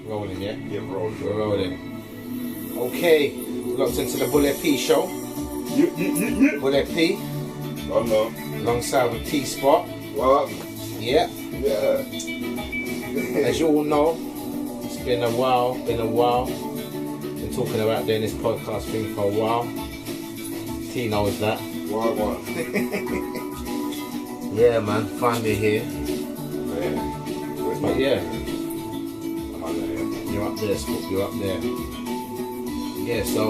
Rolling, yeah? Yeah, rolling. We're rolling. Okay, locked into the Bullhead P Show. Yeah. Bullhead P, Oh no. alongside with T-Spot. What? Yeah. Yeah. As you all know, it's been a while. Been talking about doing this podcast thing for a while. T knows that. What? Yeah, man, finally here. Yeah. Where's my... But yeah, I'm there. you're up there, Scoop, you're up there. Yeah, so,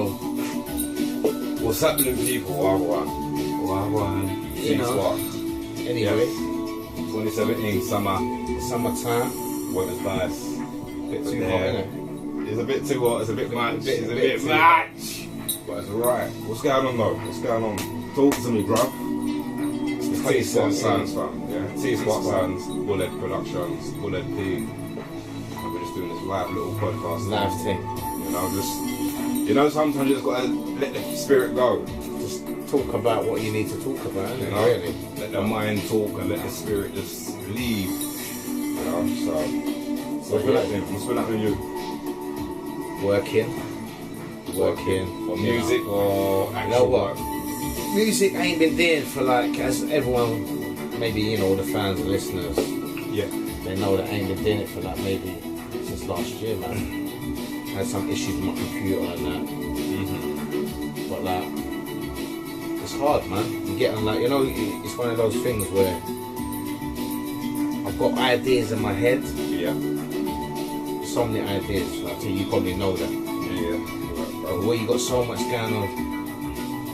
What's happening, people? What? you know, anyway, 2017 summertime, weather's nice. bit too hot, innit? It's a bit too hot. It's a bit much. It's It's a a bit bit too much. But it's alright. What's going on though? What's going on? Talk to me, bruv. It's the T-Spot Sounds, fam. Yeah. T-Spot Sounds, Bullhead Productions, Bullhead P. And we're just doing this live little podcast. Live thing. You know, sometimes you just gotta let the spirit go. Just talk about what you need to talk about, innit? You know, Really. let the mind talk and let the spirit just leave. You know, so what's been happening? What's been happening to you? Working. Or music or You actual know what? work? Music I ain't been doing for like, as everyone, maybe you know, all the fans and listeners, Yeah. they know that I ain't been doing it for like maybe since last year, man. Had some issues with my computer and that. But like, it's hard, man. You get on like, you know, it's one of those things where I've got ideas in my head, Yeah. so many ideas, like you probably know that. Yeah. But where you got so much going on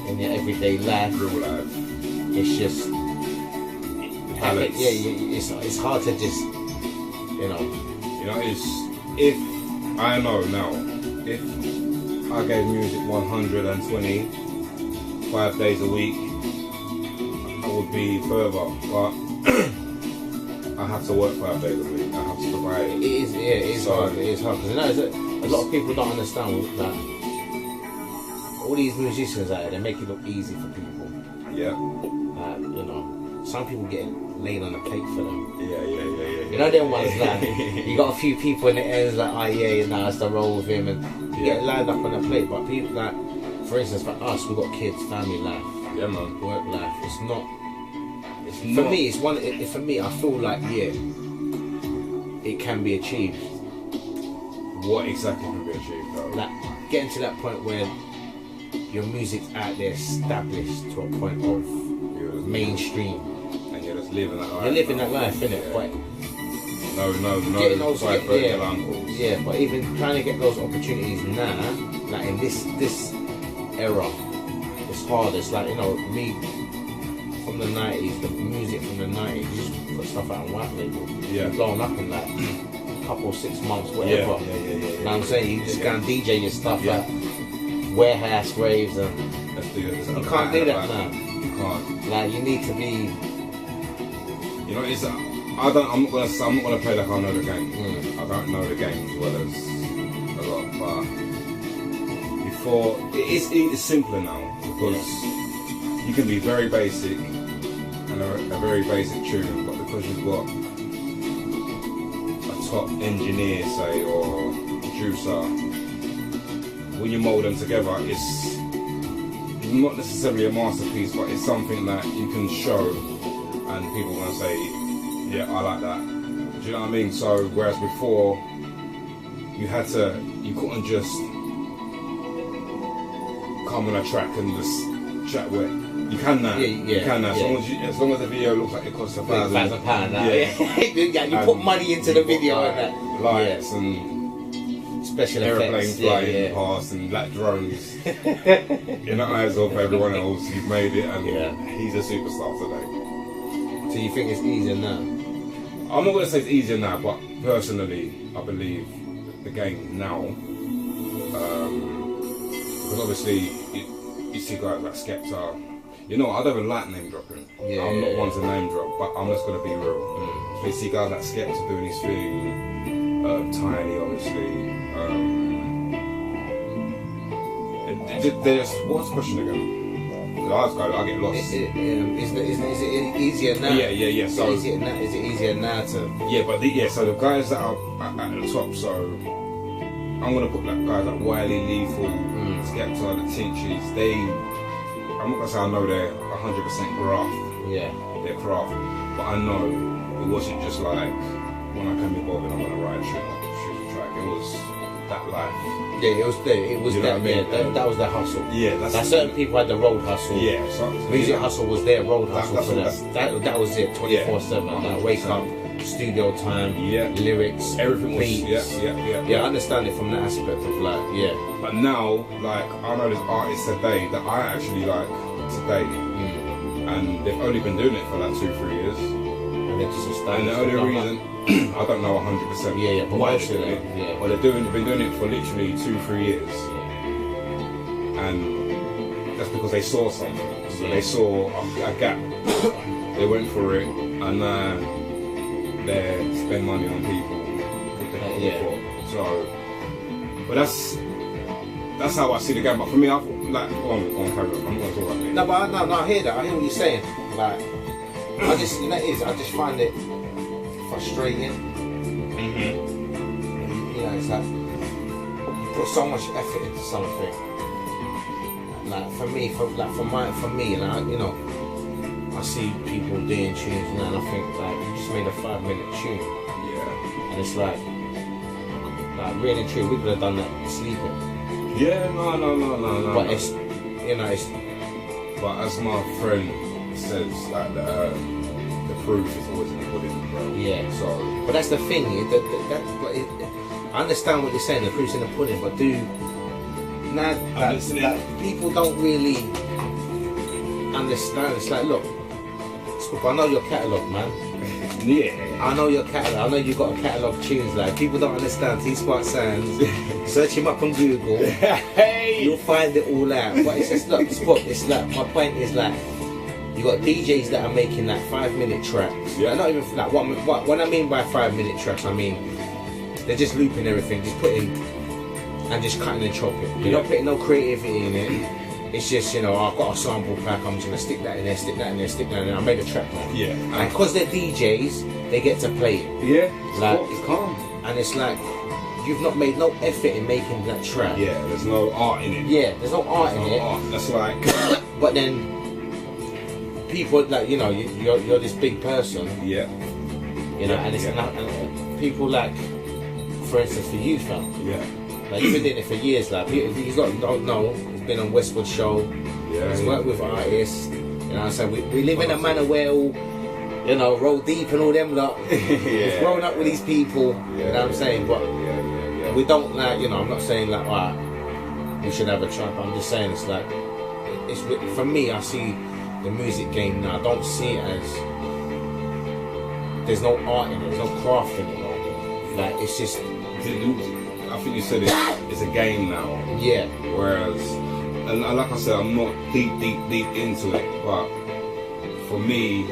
in your everyday life, Real life. it's just Balance. it's hard to just, you know. You know, it's if I know now, if I gave music 125 days a week, I would be further. But I have to work 5 days a week. I have to provide. It is So- hard. It is hard because you know, a lot of people don't understand that all these musicians out there, they make it look easy for people. Yeah. You know, some people get laid on a plate for them. Yeah. You know them ones like you got a few people in the ends like, oh yeah, now it's the roll with him, and you get lined up on a plate. But people like, for instance, for us, we got kids, family life, Yeah, man. work life. It's not. For not- me, it's one. For me, I feel like it can be achieved. What exactly can be achieved though? Like getting to that point where your music's out there established to a point of mainstream. And you're just living that life. You're living that life, innit? Yeah. But No, getting those, five uncles. yeah, but even trying to get those opportunities now, like in this era, it's hard. It's like, you know, me from the 90s, the music from the 90s, you just put stuff out on white label. Yeah. You're blowing up in like a couple, 6 months, whatever. Yeah. You know what I'm saying? You just go and DJ your stuff Yeah. at warehouse raves, and Let's do this. you can't do that now. You can't. Like, you need to be. You know, it's. I'm not gonna play like I know the game. I don't know the game as well as a lot, but before it's simpler now because you can be very basic and a very basic tune, but because you've got a top engineer, say, or producer, when you mold them together, it's not necessarily a masterpiece, but it's something that you can show and people are gonna say, yeah, I like that. Do you know what I mean? So whereas before you couldn't just come on a track and just chat with. You can now. You can now. As long as the video looks like it costs £1,000. £1,000. Yeah. You put money into the video and that. Lights and special aeroplanes effects. flying past and black drones. In the eyes of everyone else, you've made it, and he's a superstar today. So you think it's easier now? I'm not going to say it's easier now, but personally, I believe the game now, because obviously you see guys like Skepta. You know, I don't even like name dropping. I'm not one to name drop, but I'm just going to be real. So you see guys like Skepta doing his thing, Tiny, obviously. What's the question again? I get lost. Is it easier now? Yeah. So is it easier now to? Yeah, but so the guys that are at the top, so I'm gonna put like guys like Wiley, Lethal, Skepta, the Teachers. I'm not gonna say I know they're 100% graft. Yeah. Their craft, but I know it wasn't just like when I came involved and I'm gonna write a tune or shoot a track. It was that life. Yeah, it was there. It was You know that. what I mean? Yeah, that was their hustle. Yeah, Like certain people had the road hustle. Yeah, Music hustle was their road hustle. that's for what- them. That was it. 24/7. Like wake up, studio time, lyrics, everything was beats. Yeah, I understand it from the aspect of like, yeah. But now, like, I know there's artists today that I actually like today, and they've only been doing it for like 2-3 years. And they're just And the only reason I don't know 100%. Yeah, but why most they're of doing them, it. yeah. Well, they've been doing it for literally 2-3 years, and that's because they saw something. So they saw a gap. They went for it, and they spend money on people. So, but that's how I see the game. But for me, I've like I'm going to talk about it. No, but I hear that. I hear what you're saying. Like, I just find it frustrating. You know, it's like you put so much effort into something. Like for me, like, you know, I see people doing tunes now, and I think like you just made a 5-minute tune. Yeah. And it's like really true. We could have done that sleeping. Yeah, no. But it's, you know, it's. But as my friend says, like the proof is always in the pudding, bro. Yeah. So. But that's the thing. I understand what you're saying. The proof's in the pudding, but people don't really understand. It's like, look, I know your catalogue, man. Yeah. I know your catalogue. I know you got a catalogue of tunes. Like, people don't understand T-Spark Sounds. Search him up on Google. Hey. You'll find it all out. But it's just like, it's like, my point is like, you got DJs that are making like 5-minute tracks. Yeah. Not even like what I mean by 5-minute tracks. I mean they're just looping everything, just putting and just cutting and chopping. You're not putting no creativity in it. It's just, you know, I've got a sample pack, I'm just gonna stick that in there, stick that in there, stick that in there. I made a track now. Yeah. And because they're DJs, they get to play it. Yeah. Like, it's calm. And it's like you've not made no effort in making that track. Yeah. There's no art in it. Yeah. There's no art in it. Art. That's like. But then people like, you know, you're this big person. Yeah. You know, and it's and people like, for instance, for you, fam. Yeah. Like you've been doing it for years. Like if you don't know, he's been on Westwood Show. Yeah. He's worked with artists. You know what I'm saying? We live in a manner where all, you know, Roll Deep and all them lot. We've grown up with these people. You know what I'm saying? But we don't like, you know, I'm not saying like, alright, we should have a track. I'm just saying it's like, it's for me. I see the music game now. I don't see it as there's no art in it. There's no craft in it. No. Like it's just. I think you said it's a game now. Yeah. Whereas, and like I said, I'm not deep into it, but for me,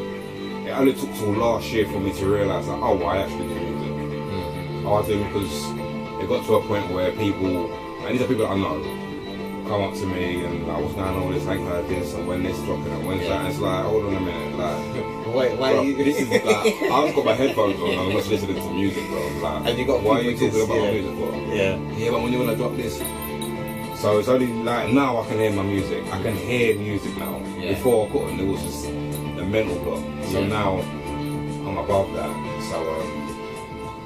it only took till last year for me to realise that, oh, I actually do music. I do, because it got to a point where people, and these are people that I know, come up to me and like, what's going on with this, ain't heard this, and when this dropping, and when's that, and it's like, hold on a minute, like, wait, bro, this is like, I've got my headphones on, I'm just listening to music, bro, like, and you got why are you talking just, about my music for? Yeah, but when you want to drop this, so it's only like now I can hear my music, I can hear music now. Before I couldn't, it was just a mental block. So now I'm above that. So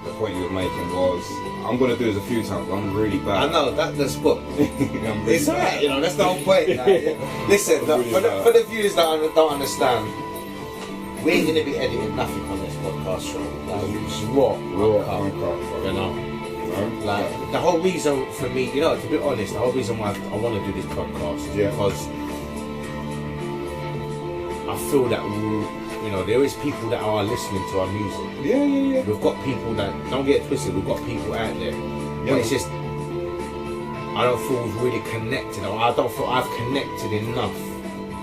the point you were making was, I'm gonna do this a few times. But I'm really bad. I know that's what. Really it's alright, you know. That's the whole point. Like, listen, for the viewers that don't understand, we ain't gonna be editing nothing on this podcast show. Like, it's raw, uncut, you know. Like the whole reason for me, you know, to be honest, the whole reason why I want to do this podcast is because I feel that you know, there is people that are listening to our music. Yeah. We've got people that, don't get it twisted, we've got people out there. But it's just, I don't feel we've really connected, or I don't feel I've connected enough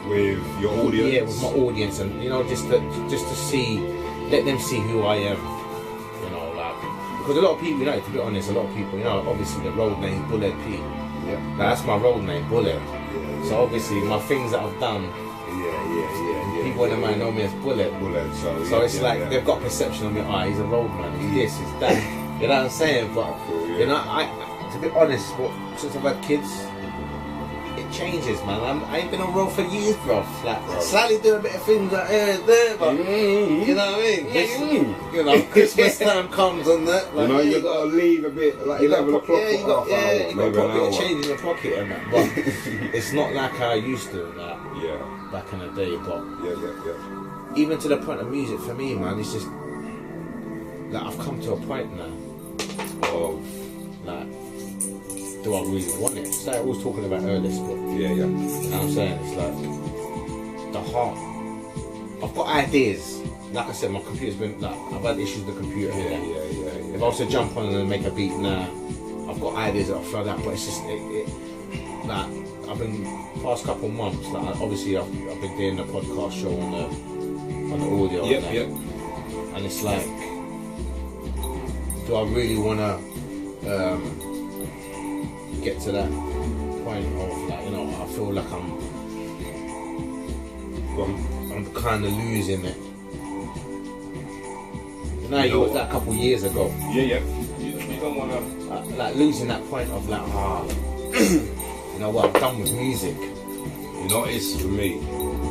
with your audience. Yeah, with my audience, and you know, just to see, let them see who I am. You know, like, because a lot of people, you know, to be honest, a lot of people, you know, obviously the road name Bullhead P. Yeah. That's my road name, Bullhead. So obviously my things that I've done. People in the mind know me as Bullhead. So it's like they've got perception of me. Ah, he's a road man. He's this, he's that. You know what I'm saying? But you know, to be honest, since I've had kids, it changes, man. I ain't been on road for years, bro. Like, slightly do a bit of things like here and there, but you know what I mean? You know, Christmas time comes and that. Like, you know, you gotta leave a bit, like 11 o'clock. Yeah, you got to put a bit of change in your pocket and that. But it's not like I used to, like back in the day. But even to the point of music for me, man, it's just like I've come to a point now of like, do I really want it? It's like I was talking about earlier, but yeah. You know what I'm saying? It's like the heart. I've got ideas. Like I said, my computer's been like I've had issues with the computer. Yeah. If I was to jump on and make a beat now, I've got ideas that I'll throw out, but it's just like I've been past couple of months. Like obviously I've been doing the podcast show on the audio. And it's like, do I really wanna get to that point of like, you know, I feel like I'm kind of losing it. You know, you was that a couple of years ago. Yeah. You don't want to like losing that point of like, you know what, I'm done with music. You know, it's for me.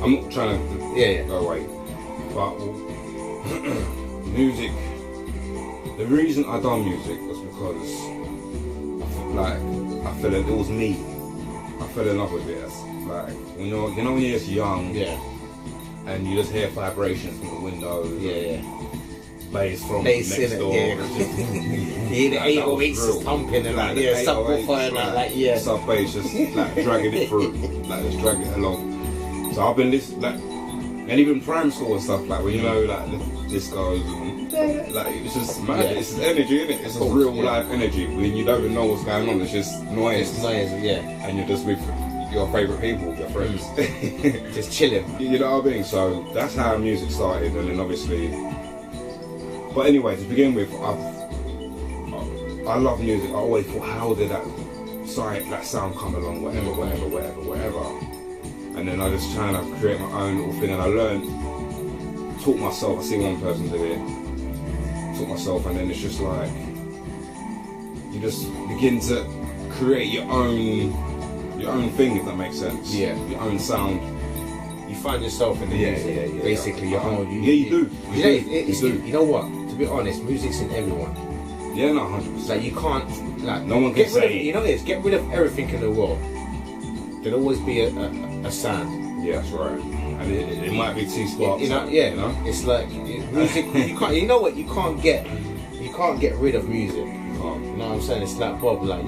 I'm not trying to go away, but music. The reason I done music was because I felt it was me. I fell in love with it. Like when when you're just young, and you just hear vibrations from the windows, bass from next door, the 808s just pumping and like subwoofer and like sub bass just like dragging it through, like just dragging it along. So I've been and even primary school and stuff, like when you know like the discos and like it's just mad. It's just energy, isn't it? It's just real life energy when you don't even know what's going on. It's just noise. It's noise, and you're just with your favourite people, your friends, just chilling. You know what I mean? So that's how music started, and then obviously. But anyway, to begin with, I love music. I always thought, how did that sound come along? Whatever. And then I just trying to create my own little thing, and I taught myself. I see one person do it, taught myself, and then it's just like you just begin to create your own thing, if that makes sense. Yeah. Your own sound. You find yourself in the music. Basically, your own. You do. You know what? To be honest, music's in everyone. Yeah, no, 100%. Like you can't, like no one can say. You know this. Get rid of everything in the world. There'll always be a sound. Yeah, that's right. And it might be T-Sparks. You know. It's like music. You can't. You know what? You can't get rid of music. You know what I'm saying? It's like Bob. Like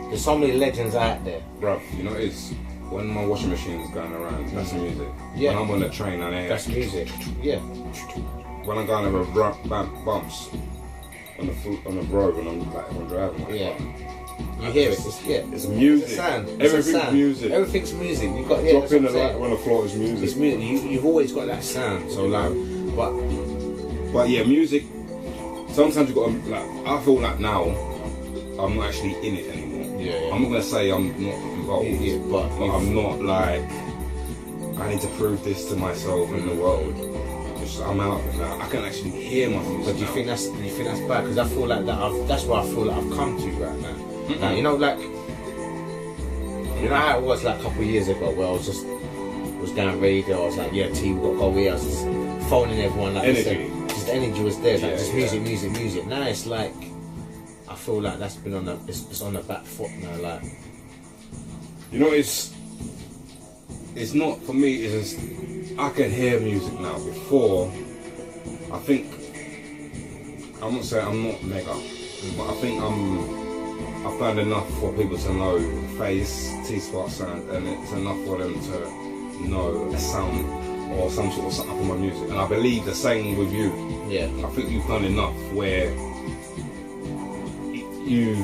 there's so many legends out there, bro. You know, it's when my washing machine's going around. That's music. Yeah. When I'm on the train, and that's music. Yeah. When I'm going over bumps on the road when I'm driving. You hear it. It's music. It's a sound. Everything's music. Everything's music. You got dropping the light when the floor is music. It's music. You've always got that sound. So like, but yeah, music. Sometimes you got to, like. I feel like now I'm not actually in it anymore. Yeah. I'm not gonna say I'm not involved, but I'm not like I need to prove this to myself in the world. I'm out of it now. I can actually hear my music. But do you think that's bad? Because I feel like that's where I feel like I've come to right now. Like, you know, like how it was like a couple of years ago where I was down radio. I was like, yeah, T, we got to go here. I was just phoning everyone. Like energy. Just the energy was there. Like just music. Now it's like I feel like that's been on it's on the back foot now. Like, you know, it's not for me. It's just, I can hear music now. Before, I think I'm not saying I'm not mega, but I think I've done enough for people to know Face, T-Spark sound, and it's enough for them to know a sound or some sort of something for my music. And I believe the same with you. Yeah. I think you've done enough where you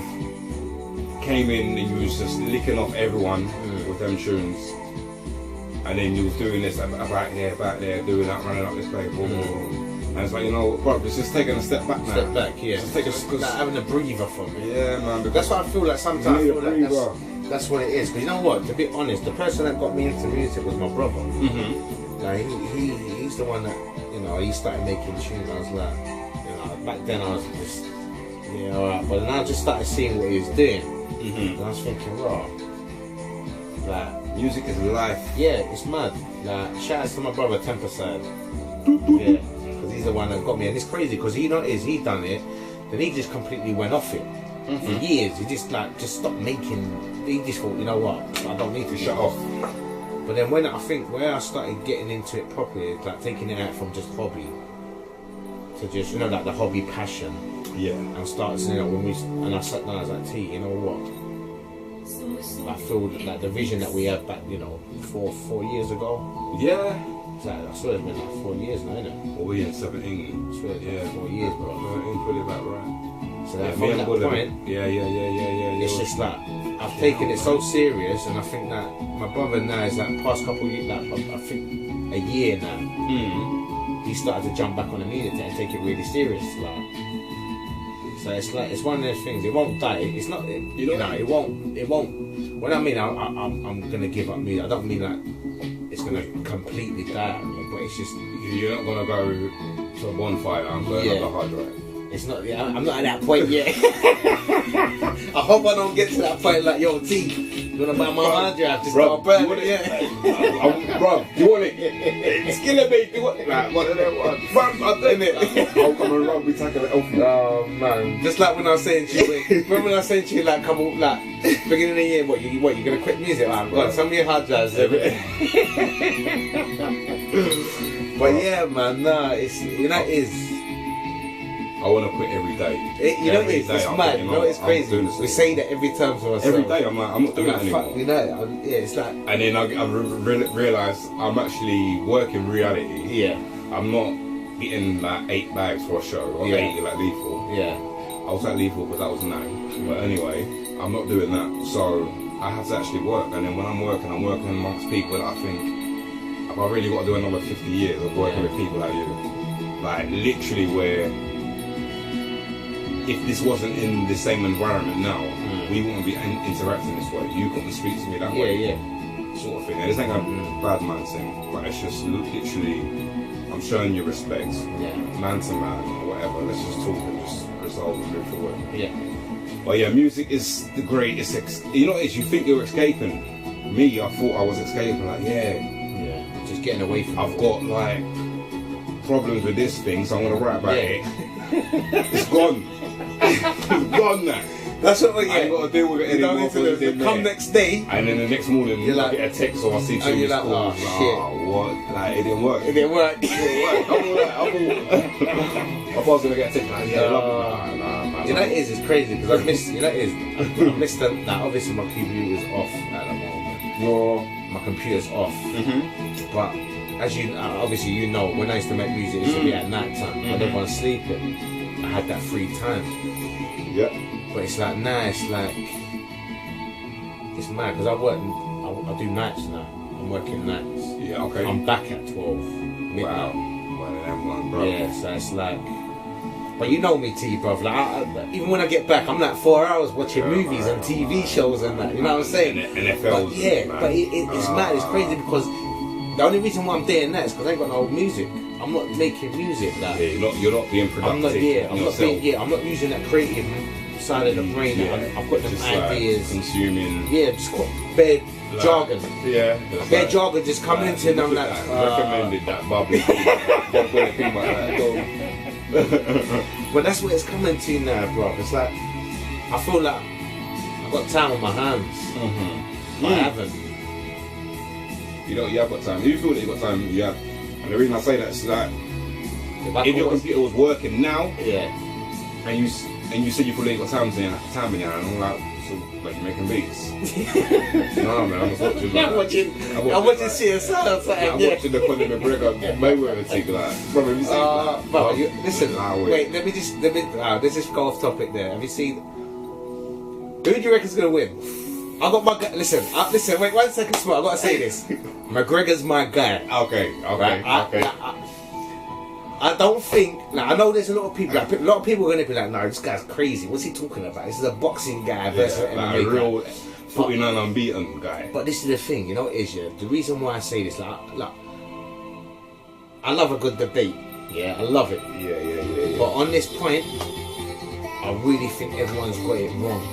came in and you was just licking off everyone with them tunes. And then you was doing this about there, doing that, running up this place, and it's like, you know, bro, it's just taking a step back now. Step back, yeah. Just like having a breather from it. Yeah, man. That's what I feel like sometimes. I feel like that's what it is. Because you know what? To be honest, the person that got me into music was my brother. Like he's the one that, you know, he started making tunes. I was like, you know, back then I was just Yeah, alright. But then I just started seeing what he was doing. And I was thinking, raw. Like, music is life. yeah, it's mad. Like, shout out to my brother Temperside. Yeah, because he's the one that got me. And it's crazy because he done it, then he just completely went off it. For years, he just stopped making. He just thought, you know what, I don't need to Shut off. But then when I started getting into it properly, like taking it out from just hobby to just, you know, like the hobby passion. Yeah. And started, you know, and I sat down, I was like, T, you know what? I feel like the vision that we had back, you know, 4 years ago. Yeah. It's like, I swear it's been like 4 years now, isn't it? Well, we in 17. I swear it's like 4 years, bro. 13, put it back right. So that me from and that Bullhead. point, Yeah. it's just like I've taken it so serious, and I think that my brother now is like past couple of years, like I think a year now, he started to jump back on the music and take it really serious, like. So it's like it's one of those things. It won't die. It's not. You know. It won't. When I mean I'm gonna give up music, I don't mean like it's gonna completely die. But it's just You're not gonna go to a bonfire and burn up the hard drive. It's not. I'm not at that point yet. I hope I don't get to that point like, yo, T, you wanna buy my hard drive? Just Bro, start burning you want it. Yeah. Bro, you want it? It's killing me. You want it? Like, one of them ones. Bam, I'm doing it. I'll come and run, we tackle it off. Oh man, just like when I was saying to you, remember when I was saying to you, like, come on, like, beginning of the year, what you gonna quit music? I'm going, send me your hard drives. But yeah, man, nah, it's, you know, it is. I want to quit every day. You know, it's mad. You know, it's crazy. We say that every time to ourselves. Every day, I'm like, I'm not doing like, it anymore. You know, yeah, it's like. And then I realised I'm actually working reality. Yeah. I'm not getting like 8 bags for a show or 80 like Lethal. Yeah. I was at Lethal because that was 9. But anyway, I'm not doing that. So I have to actually work. And then when I'm working amongst people that I think, have I really got to do another 50 years of working with people like you? Like literally where, if this wasn't in the same environment now, we wouldn't be interacting this way. You couldn't speak to me that way. Sort of thing. And this ain't a bad man thing, but it's just literally, I'm showing you respect. Man to man or whatever. Let's just talk and just resolve and move forward. But yeah, music is the greatest. You know what it is? You think you're escaping. Me, I thought I was escaping. Like, just getting away from I've got like problems with this thing, so I'm gonna write about it. It's gone. It's gone now. That's what I ain't got to deal with it anymore. Come next day, and then the next morning you like, get a text or I see and you're like, oh shit, what? Like it didn't work. It didn't work. I thought I was gonna get a text like, nah, you know it is. It's crazy because I missed. You know it is. I missed that. Like, obviously my computer's off at the moment. My computer's off. But as you obviously you know, when I used to make music, it used to be at night time when everyone's sleeping. I had that free time. But it's like now, it's like it's mad because I do nights now. I'm working nights. I'm back at 12 midnight. Wow. Well, then one, bro. Yeah, so it's like. But you know me, T, bro. Like, even when I get back, I'm like 4 hours watching movies and TV shows and that. You know what I'm saying? NFL. But it's mad. It's crazy because the only reason why I'm doing that is because I ain't got no music. I'm not making music. Like, you're not being productive. I'm not using that creative side of the brain. I've got them ideas. Like consuming. Just got bare jargon. Bare jargon just coming into and I'm like. Recommended that bubbly. But that's what it's coming to now, bro. It's like I feel like I've got time on my hands. But I haven't. You have got time. If you feel that you've got time, you have. And the reason I say that is like, if your computer was working now, and you said you feel like you got time in your hand, and I'm like, so like you're making beats. No man, I'm just watching. I'm watching CSI or something. I'm watching the Conor McGregor Mayweather thing, like, brother, have you seen that? Bro, listen. Wait, let me let's just go off topic there. Have you seen? Who do you reckon's gonna win? I got my guy. Listen, wait 1 second, Smart. I gotta say this. McGregor's my guy. Okay. Right? I don't think. Like, I know there's a lot of people. Like, a lot of people are gonna be like, "No, this guy's crazy. What's he talking about? This is a boxing guy versus an like MMA a real 49 unbeaten guy." But this is the thing, you know, the reason why I say this, like, I love a good debate. Yeah, I love it. Yeah. But on this point, I really think everyone's got it wrong.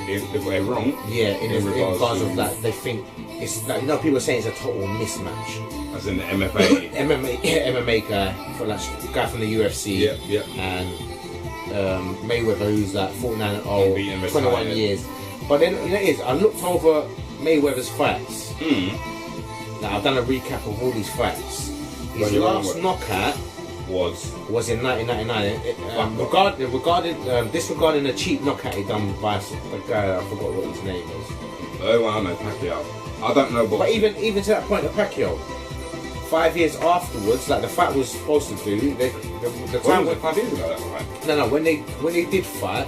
They've got it wrong. Yeah, in regards of that, they think it's like, you know, people are saying it's a total mismatch. As in the MFA. MMA guy, guy from the UFC. Yeah. And Mayweather, who's like 49-0, 21 retired. years. But then, you know, it is, I looked over Mayweather's fights. Now, I've done a recap of all these fights. His last knockout was in 1999. Disregarding the cheap knockout he done by a guy, I forgot what his name was. Oh, I know Pacquiao. I don't know, but even to that point, the Pacquiao, 5 years afterwards, like the fight was supposed to do, the time was it 5 years ago? That fight? No, when they did fight,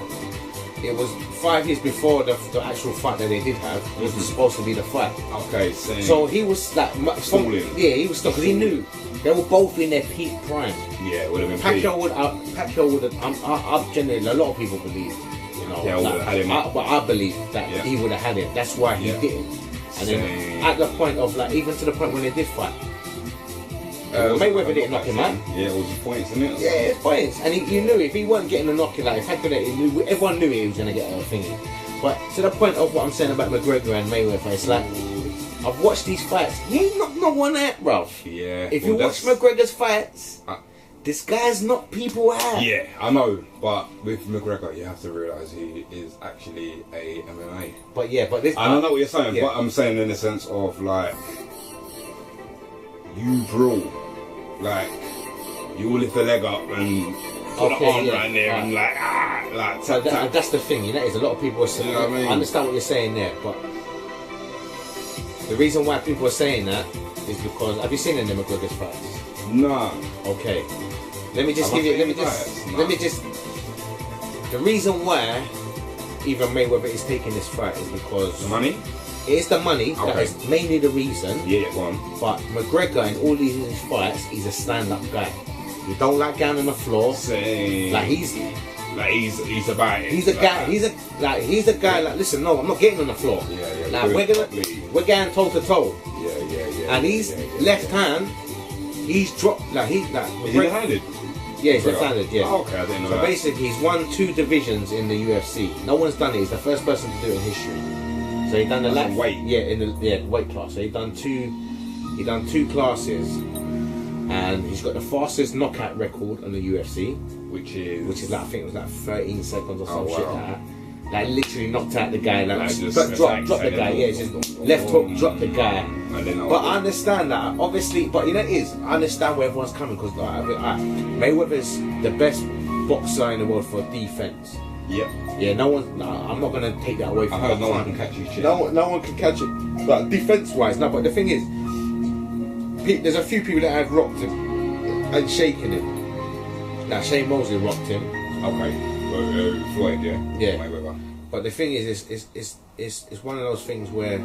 it was 5 years before the actual fight that they did have was supposed to be the fight. Okay, so he was like stalling. Yeah, he was stuck because he knew they were both in their peak prime. Yeah, it would have been. Pacquiao would have. I've generally, a lot of people believe, you know, yeah, would have had him. But I believe that he would have had it. That's why he didn't. And then at the point of like, even to the point when they did fight, Mayweather didn't knock him out. Yeah, it was points, isn't it? Yeah, it's points. And you knew if he wasn't getting a knocking, like if everyone knew he was going to get a thingy. But to the point of what I'm saying about McGregor and Mayweather, it's like, I've watched these fights. He ain't knocked no one out, bruv. Yeah. If you watch McGregor's fights, this guy's knocked people out. Yeah, I know. But with McGregor, you have to realise he is actually a MMA. But yeah, but this. I don't know what you're saying, but I'm saying in the sense of like, you brawl, like you will lift the leg up and put the arm right there and like so that's the thing, you know. Is a lot of people are saying. You know what I mean? I understand what you're saying there, but the reason why people are saying that is because, have you seen any of McGregor's fights? Nah. Okay. Let me just give you. Let me just. The reason why even Mayweather is taking this fight is because the money. It's the money. Okay. That is mainly the reason. Yeah, go on. But McGregor in all these fights, he's a stand-up guy. He don't like down on the floor. Same. Like he's about it. He's a guy. He's a guy. Like, listen, no, I'm not getting on the floor. Yeah. Like we're going toe to toe. Yeah. And he's left hand. He's dropped. Like is he left-handed? Yeah, he's left-handed. Yeah. Oh, okay, I didn't know that. So basically, he's won 2 divisions in the UFC. No one's done it. He's the first person to do it in history. So he done the weight. Yeah, in the weight class. So he done two classes, and he's got the fastest knockout record on the UFC, which is like, I think it was like 13 seconds or some shit like that. Like literally knocked out the guy, like drop the guy. Yeah, just left hook, drop the guy. But I understand that, obviously. But you know, I understand where everyone's coming, because Mayweather's the best boxer in the world for defense. Yeah, no one. I'm not gonna take that away from him. I heard no one can catch his chin. No one can catch it. But defense-wise, no. But the thing is, there's a few people that have rocked him and shaken him. Now Shane Mosley rocked him. Okay, Floyd, yeah. Mayweather. But the thing is, it's one of those things where,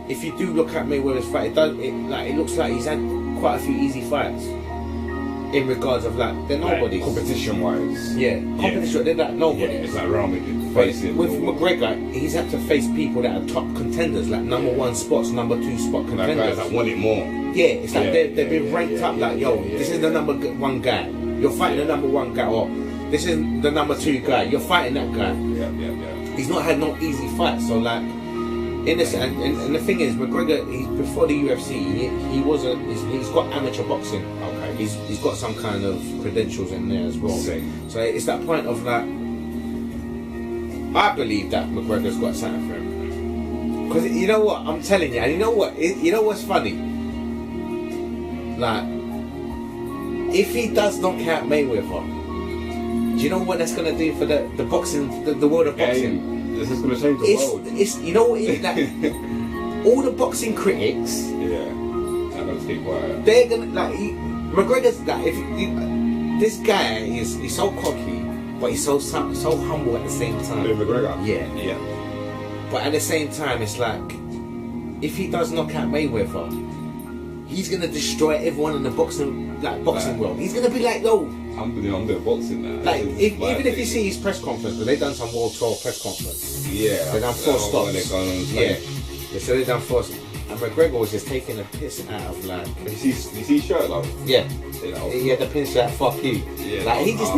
if you do look at Mayweather's fight, it looks like he's had quite a few easy fights. In regards of like, they're nobodies. Like, competition wise. Yeah, competition, they're like nobody. Yeah, it's like round with McGregor, he's had to face people that are top contenders, like number 1 spots, number 2 spot contenders. Like guys that want it more. Yeah, it's like they've been ranked up like, yo, this is the number 1 guy. You're fighting the number 1 guy, or this is the number 2 guy. You're fighting that guy. Yeah. He's not had no easy fights, so like, in this, and the thing is, McGregor, before the UFC, he's got amateur boxing. Okay. He's got some kind of credentials in there as well. Same. So it's that point of like, I believe that McGregor's got something for him. Because you know what, I'm telling you, and you know what's funny? Like, if he does knock out Mayweather, do you know what that's gonna do for the boxing, the world of boxing? This is gonna change the world. You know what? Like, all the boxing critics. Yeah. I'm gonna keep quiet. They're gonna like. McGregor's like, this guy is so cocky, but he's so humble at the same time. McGregor. Yeah. But at the same time, it's like, if he does knock out Mayweather, he's gonna destroy everyone in the boxing world. He's gonna be like, yo, I'm doing boxing now. Like, even if you see his press conference, because they've done some World Tour press conference. Yeah. They've done 4 stops. Yeah. So they've done 4. And McGregor was just taking a piss out of like. You see his shirt, like. Yeah. He had the piss out. Fuck you. Yeah. Like he just.